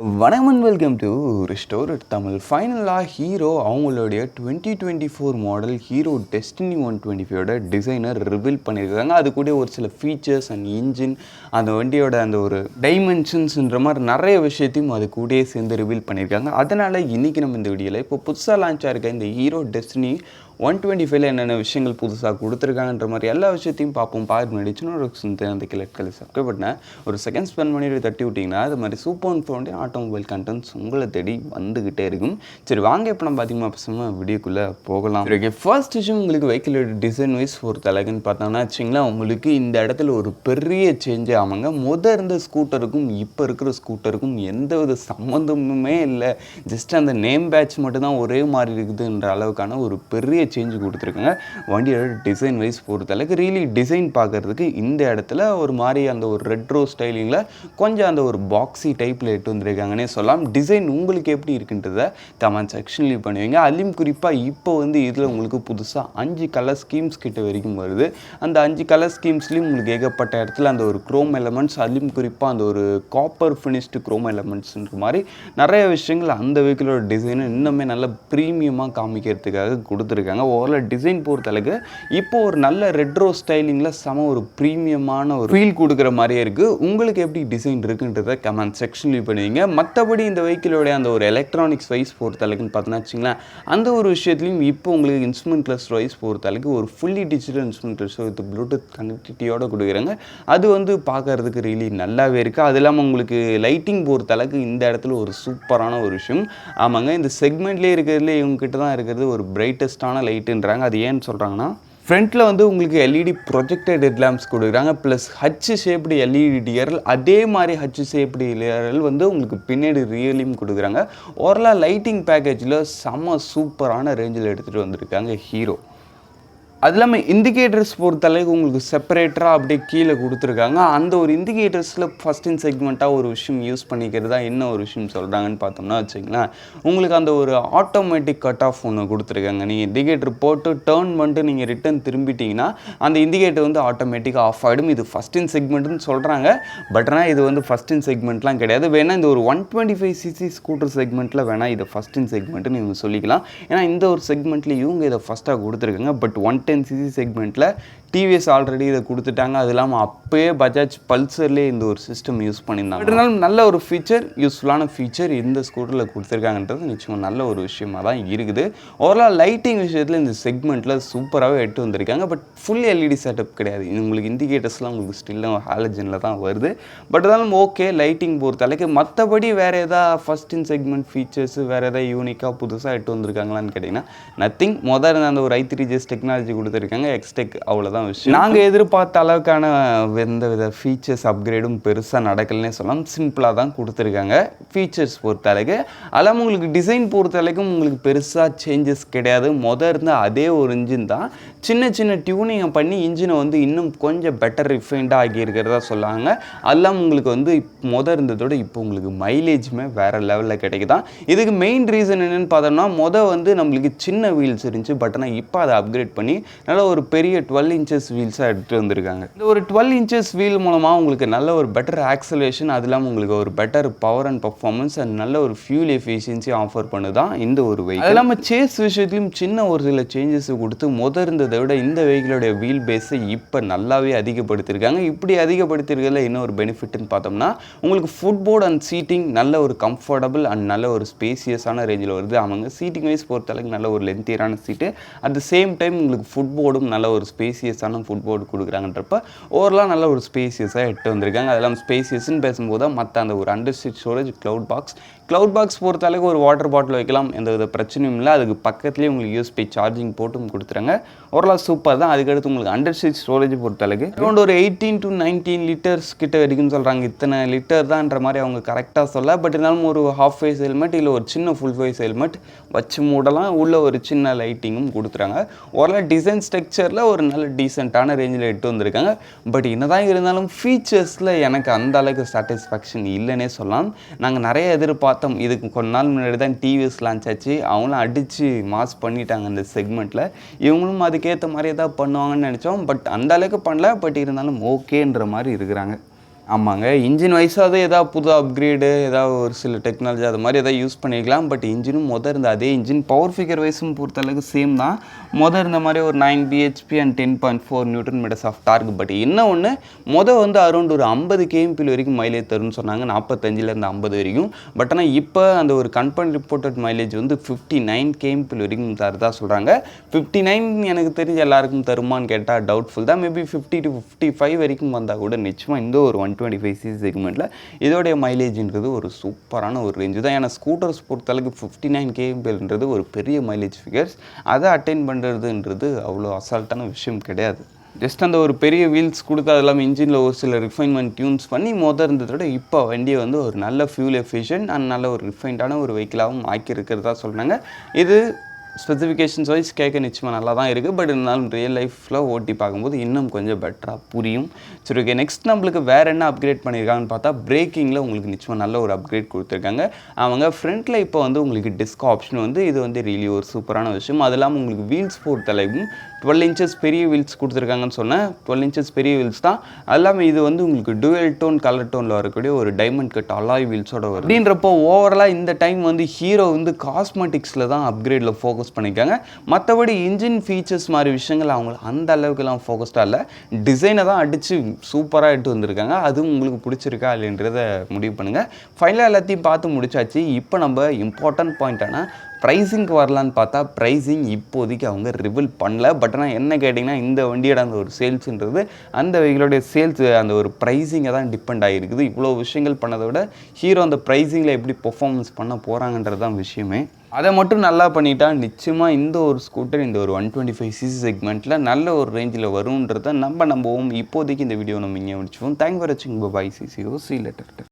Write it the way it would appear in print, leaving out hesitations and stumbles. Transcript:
வணக்கம் and welcome to Restore Tamil. ஃபைனலாக Hero அவங்களுடைய 2024 மாடல் ஹீரோ டெஸ்டினி 125ஓட டிசைனர் ரிவீல் பண்ணியிருக்காங்க. அது கூட ஒரு சில ஃபீச்சர்ஸ் அண்ட் இன்ஜின், அந்த வண்டியோட அந்த ஒரு டைமென்ஷன்ஸ்ன்ற மாதிரி நிறைய விஷயத்தையும் அது கூடயே சேர்ந்து ரிவீல் பண்ணியிருக்காங்க. அதனால் இன்றைக்கி நம்ம இந்த வீடியோவில் இப்போ புதுசாக லான்ச் ஆகிருக்க இந்த ஹீரோ டெஸ்டினி 125ல என்னென்ன விஷயங்கள் புதுசாக கொடுத்துருக்காங்கன்ற மாதிரி எல்லா விஷயத்தையும் பார்ப்போம். முன்னாடி சின்ன ஒரு அந்த கிளை சப்ஸ்கிரைப் பண்ணேன் ஒரு செகண்ட் ஸ்பெண்ட் பண்ணிட்டு தட்டி விட்டிங்கன்னா அது மாதிரி சூப்பர் ஃபோன் ஆட்டோமொபைல் கண்டென்ட்ஸ் உங்களை தேடி வந்துக்கிட்டே இருக்கும். சரி வாங்க இப்போ நம்ம பார்த்தீங்கன்னா பசங்க வீடியோக்குள்ளே போகலாம். ஓகே, ஃபர்ஸ்ட் விஷயம் உங்களுக்கு வெஹிக்கிளோட டிசைன் வைஸ் ஒரு தலைக்குன்னு பார்த்தோம்னா வச்சிங்களா, உங்களுக்கு இந்த இடத்துல ஒரு பெரிய சேஞ்சே ஆமாங்க. இருந்த ஸ்கூட்டருக்கும் இப்போ இருக்கிற ஸ்கூட்டருக்கும் எந்த வித சம்மந்தமுமே இல்லை. ஜஸ்ட் அந்த நேம் பேட்ச் மட்டும்தான் ஒரே மாதிரி இருக்குதுன்ற அளவுக்கான ஒரு பெரிய சேஞ்சு கொடுத்துருக்காங்க. வண்டியோட டிசைன் வைஸ் பொறுத்தளவுக்கு ரியலி டிசைன் பார்க்குறதுக்கு இந்த இடத்துல ஒரு மாதிரி அந்த ஒரு ரெட்ரோ ஸ்டைலிங்கில் கொஞ்சம் அந்த ஒரு பாக்ஸி டைப்பில் எட்டு வந்துருக்காங்கன்னே சொல்லலாம். டிசைன் உங்களுக்கு எப்படி இருக்குன்றதை கமெண்ட் செக்ஷன்லேயும் பண்ணுவீங்க. அதுலேயும் குறிப்பாக இப்போ இதில் உங்களுக்கு புதுசாக 5 கலர் ஸ்கீம்ஸ் கிட்ட வரைக்கும் வருது. அந்த 5 கலர் ஸ்கீம்ஸ்லேயும் உங்களுக்கு ஏகப்பட்ட இடத்துல அந்த ஒரு குரோம் எலமெண்ட்ஸ், அதுலேயும் குறிப்பாக அந்த ஒரு காப்பர் ஃபினிஷ்டு குரோம் எலமெண்ட்ஸ்ன்ற மாதிரி நிறைய விஷயங்கள் அந்த வெஹிக்கிளோட டிசைனை இன்னுமே நல்ல ப்ரீமியமாக காமிக்கிறதுக்காக கொடுத்துருக்காங்க. ஓவரால் டிசைன் பொறுத்தளவுக்கு இப்போ ஒரு நல்ல ரெட்ரோ ஸ்டைலிங்கில் செம ஒரு ப்ரீமியமான ஒரு ஃபீல் கொடுக்குற மாதிரியே இருக்குது. உங்களுக்கு எப்படி டிசைன் இருக்குன்றதை கமெண்ட் செக்ஷன்லேயும் பண்ணுவீங்க. மற்றபடி இந்த வெஹிக்கிளோடைய அந்த ஒரு எலக்ட்ரானிக்ஸ் வைஸ் பொறுத்தளவுக்குன்னு பார்த்தோன்னா வச்சிங்களேன், அந்த ஒரு விஷயத்துலையும் இப்போ உங்களுக்கு இன்ஸ்ட்ருமெண்ட் கிளஸ்டர் வைஸ் பொறுத்தளவுக்கு ஒரு fully digital instrument cluster with Bluetooth கனெக்டிவிட்டியோடு கொடுக்குறாங்க. அது பார்க்கறதுக்கு ரியலி நல்லாவே இருக்குது. அது இல்லாமல் உங்களுக்கு லைட்டிங் பொறுத்தளவுக்கு இந்த இடத்துல ஒரு சூப்பரான ஒரு விஷயம். ஆமாங்க, இந்த செக்மெண்ட்லேயே இருக்கிறதுல இவங்ககிட்ட தான் இருக்கிறது ஒரு பிரைட்டஸ்டான லைட்டுன்றாங்க. அது ஏன்னு சொல்கிறாங்கன்னா, ஃப்ரண்ட்டில் உங்களுக்கு எல்இடி ப்ரொஜெக்டட் ஹெட் லேம்ப்ஸ் கொடுக்குறாங்க. Plus H shaped LED TRL, அதே மாதிரி ஹச் ஷேப்டு டிஆர்எல் உங்களுக்கு பின்னாடி ரியலையும் கொடுக்குறாங்க. ஓவராலாக லைட்டிங் பேக்கேஜில் செம்ம சூப்பரான ரேஞ்சில் எடுத்துகிட்டு வந்திருக்காங்க ஹீரோ. அது இல்லாமல் இண்டிகேட்டர்ஸ் பொறுத்தளவுக்கு உங்களுக்கு செப்பரேட்டராக அப்படியே கீழே கொடுத்துருக்காங்க. அந்த ஒரு இண்டிகேட்டர்ஸில் ஃபஸ்ட் இன் செக்மெண்ட்டாக ஒரு விஷயம் யூஸ் பண்ணிக்கிறதா என்ன ஒரு விஷயம் சொல்கிறாங்கன்னு பார்த்தோம்னா வச்சிங்களேன், உங்களுக்கு அந்த ஒரு ஆட்டோமேட்டிக் கட் ஆஃப் ஒன்று கொடுத்துருக்காங்க. நீங்கள் இண்டிகேட்டர் போட்டு டேர்ன் பண்ணிட்டு நீங்கள் ரிட்டன் திரும்பிட்டிங்கன்னா அந்த இண்டிகேட்டர் ஆட்டோமேட்டிக்காக ஆஃப் ஆகிடும். இது ஃபஸ்ட் இன் செக்மெண்ட்னு சொல்கிறாங்க. பட் ஆனால் இது ஃபஸ்ட் இன் செக்மெண்ட்லாம் கிடையாது. வேணால் இந்த ஒரு 125cc ஸ்கூட்டர் செக்மெண்ட்டில் வேணால் இதை ஃபஸ்ட் இன் செக்மெண்ட்டுன்னு நீங்கள் சொல்லிக்கலாம். ஏன்னா இந்த ஒரு செக்மெண்ட்டில் இவங்க இதை ஃபஸ்ட்டாக கொடுத்துருக்காங்க. பட் 110cc செக்மெண்ட்டில் டிவிஎஸ் ஆல்ரெடி இதை கொடுத்துட்டாங்க. அது இல்லாமல் அப்போயே பஜாஜ் பல்சர்லேயே இந்த ஒரு சிஸ்டம் யூஸ் பண்ணியிருந்தாங்க. இருந்தாலும் நல்ல ஒரு ஃபீச்சர், யூஸ்ஃபுல்லான ஃபீச்சர் இந்த ஸ்கூட்டரில் கொடுத்துருக்காங்கன்றது நிச்சயமாக நல்ல ஒரு விஷயமாக தான் இருக்குது. ஓவரால் லைட்டிங் விஷயத்தில் இந்த செக்மெண்ட்டில் சூப்பராகவே எடுத்து வந்திருக்காங்க. பட் ஃபுல் எல்இடி செட்டப் கிடையாது. உங்களுக்கு இண்டிகேட்டர்ஸ்லாம் உங்களுக்கு ஸ்டில்லும் ஹாலஜனில் தான் வருது. பட் இருந்தாலும் ஓகே, லைட்டிங் பொறுத்தளவுக்கு மற்றபடி வேறு எதாவது ஃபஸ்ட் இன் செக்மெண்ட் ஃபீச்சர்ஸ் வேறு எதாவது யூனிக்காக புதுசாக எடுத்து வந்திருக்காங்களான்னு கேட்டிங்கன்னா நத்திங். இருந்த அந்த ஒரு i3GS டெக்னாலஜி கொடுத்துருக்காங்க. எக்ஸ்டெக் அவ்வளோதான் விஷயம். நாங்கள் எதிர்பார்த்த அளவுக்கான எந்த வித ஃபீச்சர்ஸ் அப்கிரேடும் பெருசாக நடக்கலன்னே சொல்லலாம். சிம்பிளாக தான் கொடுத்துருக்காங்க ஃபீச்சர்ஸ் பொறுத்தளவுக்கு. அல்லாமல் உங்களுக்கு டிசைன் பொறுத்தளவுக்கும் உங்களுக்கு பெருசாக சேஞ்சஸ் கிடையாது. இருந்த அதே ஒரு இன்ஜின் தான். சின்ன சின்ன டியூனிங்கை பண்ணி இன்ஜினை இன்னும் கொஞ்சம் பெட்டர் ரிஃபைண்டாக ஆகியிருக்கிறதா சொல்லாங்க. அதெல்லாம் உங்களுக்கு இருந்ததோட இப்போ உங்களுக்கு மைலேஜுமே வேறு லெவலில் கிடைக்குதான். இதுக்கு மெயின் ரீசன் என்னென்னு பார்த்தோம்னா நம்மளுக்கு சின்ன வீல்ஸ் இருந்துச்சு. பட் ஆனால் இப்போ அதை அப்கிரேட் பண்ணி நல்ல ஒரு பெரிய 12 இன்ச்சஸ் வீல்ஸாக எடுத்துகிட்டு வந்திருக்காங்க. இந்த ஒரு 12 இன்ச்சஸ் வீல் மூலமாக உங்களுக்கு நல்ல ஒரு பெட்டர் ஆக்சலேஷன், அது இல்லாமல் உங்களுக்கு ஒரு better power and performance and நல்ல ஒரு ஃபியூல் எஃபிஷியன்சி ஆஃபர் பண்ணுதான் இந்த ஒரு வெஹிக்கிள். அது இல்லாமல் சேஸ் விஷயத்துலையும் சின்ன ஒரு சில சேஞ்சஸ் கொடுத்து இருந்ததை விட இந்த வெஹிக்கிளோட வீல் பேஸை இப்போ நல்லாவே அதிகப்படுத்தியிருக்காங்க. இப்படி அதிகப்படுத்திருக்கிறதுல என்ன ஒரு பெனிஃபிட்னு பார்த்தோம்னா, உங்களுக்கு ஃபுட்போர்ட் அண்ட் சீட்டிங் நல்ல ஒரு கம்ஃபர்டபுள் அண்ட் நல்ல ஒரு ஸ்பேசியஸான ரேஞ்சில் வருது. அவங்க சீட்டிங் வைஸ் பொறுத்தளவுக்கு நல்ல ஒரு லென்த்தியரான சீட்டு, அட் த சேம் டைம் உங்களுக்கு ஃபுட்போர்டும் நல்ல ஒரு ஸ்பேசியஸான ஃபுட்போர்டு கொடுக்குறாங்கன்றப்ப ஓவரலாக நல்ல ஒரு ஸ்பேசியஸாக எட்டு வந்திருக்காங்க. அதெல்லாம் ஸ்பேசியஸ்ன்னு பேசும்போது மற்ற அந்த ஒரு அண்டர்ஸ்டிச் ஸ்டோரேஜ் க்ளவுட் பாக்ஸ் பொறுத்தளவுக்கு ஒரு வாட்டர் பாட்டில் வைக்கலாம், எந்த வித பிரச்சனையும் இல்லை. அதுக்கு பக்கத்துலேயே உங்களுக்கு யூஎஸ்பி சார்ஜிங் போட்டும் கொடுத்துறாங்க. ஓவரால் சூப்பர் தான். அதுக்கடுத்து உங்களுக்கு அண்டர்ஸ்டிச் ஸ்டோரேஜ் பொறுத்தளவுக்கு அரௌண்ட் ஒரு 18 to 19 லிட்டர்ஸ் கிட்ட வரைக்கும் சொல்கிறாங்க. இத்தனை லிட்டர் தான்ன்ற மாதிரி அவங்க கரெக்டாக சொல்ல. பட் இருந்தாலும் ஒரு ஹாஃப் ஃபேஸ் ஹெல்மெட் இல்லை ஒரு சின்ன ஃபுல் ஃபேஸ் ஹெல்மெட் வச்சு மூடலாம். உள்ள ஒரு சின்ன லைட்டிங்கும் கொடுத்துறாங்க. ஓவரால் டிசைன் ஸ்ட்ரக்சரில் ஒரு நல்ல டீசெண்டான ரேஞ்சில் எட்டு வந்திருக்காங்க. பட் என்னதான் இருந்தாலும் ஃபீச்சர்ஸில் எனக்கு அந்த அளவுக்கு சாட்டிஸ்ஃபேக்ஷன் இல்லைன்னே சொல்லலாம். நாங்கள் நிறைய எதிர்பார்த்தோம். இதுக்கு கொஞ்ச நாள் முன்னாடி தான் டிவிஎஸ் லான்ச் ஆச்சு. அவங்களும் அடித்து மாஸ் பண்ணிட்டாங்க இந்த செக்மெண்ட்டில். இவங்களும் அதுக்கேற்ற மாதிரி ஏதாவது பண்ணுவாங்கன்னு நினச்சோம். பட் அந்த அளவுக்கு பண்ணல. பட் இருந்தாலும் ஓகேன்ற மாதிரி இருக்கிறாங்க. ஆமாங்க. இன்ஜின் வைஸாவது ஏதாவது புது அப்கிரேடு, ஏதாவது ஒரு சில டெக்னாலஜி அது மாதிரி ஏதாவது யூஸ் பண்ணியிருக்கலாம். பட் இன்ஜினும் இருந்த அதே இன்ஜின் பவர் ஃபிகர் வைஸும் பொறுத்தளவுக்கு சேம் தான். இருந்த மாதிரி ஒரு 9 BHP and 10.4 newton metres of torque. But என்ன ஒன்று வந்து அரௌண்ட் ஒரு 50 கேஎம்பிஎல் வரைக்கும் மைலேஜ் தரும்னு சொன்னாங்க, 45லேருந்து 50 வரைக்கும். பட் ஆனால் இப்போ அந்த ஒரு கம்பெனி ரிப்போர்ட்டட் மைலேஜ் வந்து 59 கேஎம்பிஎல் வரைக்கும் தரதா சொல்கிறாங்க. 59 எனக்கு தெரிஞ்ச எல்லாருக்கும் தருமான்னு கேட்டால் டவுட்ஃபுல் தான். மேபி 50 to 55 வரைக்கும் வந்தால் கூட நிச்சயமாக இந்த ஒரு 125cc செக்மெண்ட்டில் இதோடைய மைலேஜ்ன்றது ஒரு சூப்பரான ஒரு ரேஞ்சு தான். ஏன்னா ஸ்கூட்டர்ஸ் பொறுத்தளவுக்கு 59 கேஎம்பிஎல்ன்றது ஒரு பெரிய மைலேஜ் ஃபிகர்ஸ். அதை அட்டைன் பண்ணுறதுன்றது அவ்வளோ அசால்ட்டான விஷயம் கிடையாது. ஜஸ்ட் அந்த ஒரு பெரிய வீல்ஸ் கொடுத்து அது இல்லாமல் இன்ஜினில் ஒரு சில ரிஃபைன்மெண்ட் டியூன்ஸ் பண்ணி இருந்ததை விட இப்போ வண்டியை வந்து ஒரு நல்ல ஃபியூல் எஃபிஷியன்ட் அண்ட் நல்ல ஒரு ரிஃபைன்டான ஒரு வெஹிக்கிளாகவும் ஆக்கி இருக்கிறதா சொல்கிறாங்க. இது ஸ்பெசிஃபிகேஷன்ஸ் வைஸ் கேட்க நிச்சயமாக நல்லா தான் இருக்குது. பட் இருந்தாலும் ரியல் லைஃப்பில் ஓட்டி பார்க்கும்போது இன்னும் கொஞ்சம் பெட்டராக புரியும். சரி, ஓகே. நெக்ஸ்ட் நம்மளுக்கு வேறு என்ன அப்கிரேட் பண்ணியிருக்காங்கன்னு பார்த்தா பிரேக்கிங்கில் உங்களுக்கு நிச்சயமாக நல்ல ஒரு அப்கிரேட் கொடுத்துருக்காங்க. அவங்க ஃப்ரண்ட்டில் இப்போ வந்து உங்களுக்கு டிஸ்க் ஆப்ஷன் வந்து இது வந்து ரியலி ஒரு சூப்பரான விஷயம். அது இல்லாமல் உங்களுக்கு வீல்ஸ் பொறுத்தளவுக்கும் 12 இன்ச்சஸ் பெரிய வீல்ஸ் கொடுத்துருக்காங்கன்னு சொன்னேன். 12 இன்ச்சஸ் பெரிய வீல்ஸ் தான். அது இல்லாமல் இது வந்து உங்களுக்கு டுவெல் டோன் கலர் டோனில் வரக்கூடிய ஒரு டைமண்ட் கட் அலாய் வீல்ஸோட வரும். அப்படின்றப்போ ஓவராலாக இந்த டைம் வந்து ஹீரோ வந்து காஸ்மெட்டிக்ஸில் தான் அப்கிரேடில் ஃபோக்கஸ் பண்ணியிருக்காங்க. மற்றபடி இன்ஜின் ஃபீச்சர்ஸ் மாதிரி விஷயங்கள் அவங்க அந்த அளவுக்குலாம் ஃபோக்கஸ்டாக இல்லை. டிசைனை தான் அடித்து சூப்பராக எடுத்து வந்திருக்காங்க. அதுவும் உங்களுக்கு பிடிச்சிருக்கா இல்லைன்றத முடிவு பண்ணுங்கள். ஃபைனலாக எல்லாத்தையும் பார்த்து முடிச்சாச்சு. இப்போ நம்ம இம்பார்ட்டன்ட் பாயிண்ட்டான ப்ரைஸிங்க்கு வரலான்னு பார்த்தா ப்ரைஸிங் இப்போதைக்கு அவங்க ரிவீல் பண்ணல. பட் ஆனால் என்ன கேட்டிங்கன்னா இந்த வண்டியோட அந்த ஒரு சேல்ஸுன்றது அந்த வெஹிக்கிளோடைய சேல்ஸ் அந்த ஒரு ப்ரைஸிங்கை தான் டிபெண்ட் ஆகிருக்குது. இவ்வளோ விஷயங்கள் பண்ணதை விட ஹீரோ அந்த ப்ரைஸிங்கில் எப்படி பெர்ஃபார்மன்ஸ் பண்ண போகிறாங்கன்றது தான் விஷயமே. அதை மட்டும் நல்லா பண்ணிட்டா நிச்சயமாக இந்த ஒரு ஸ்கூட்டர் இந்த ஒரு 125cc செக்மெண்ட்டில் நல்ல ஒரு ரேஞ்சில் வரும்ன்றதை நம்புவோம். இப்போதைக்கு இந்த வீடியோ நம்ம இங்கே முடிச்சுவோம். தேங்க் ஃபார் வாட்சிங். Bye. See you. See you later.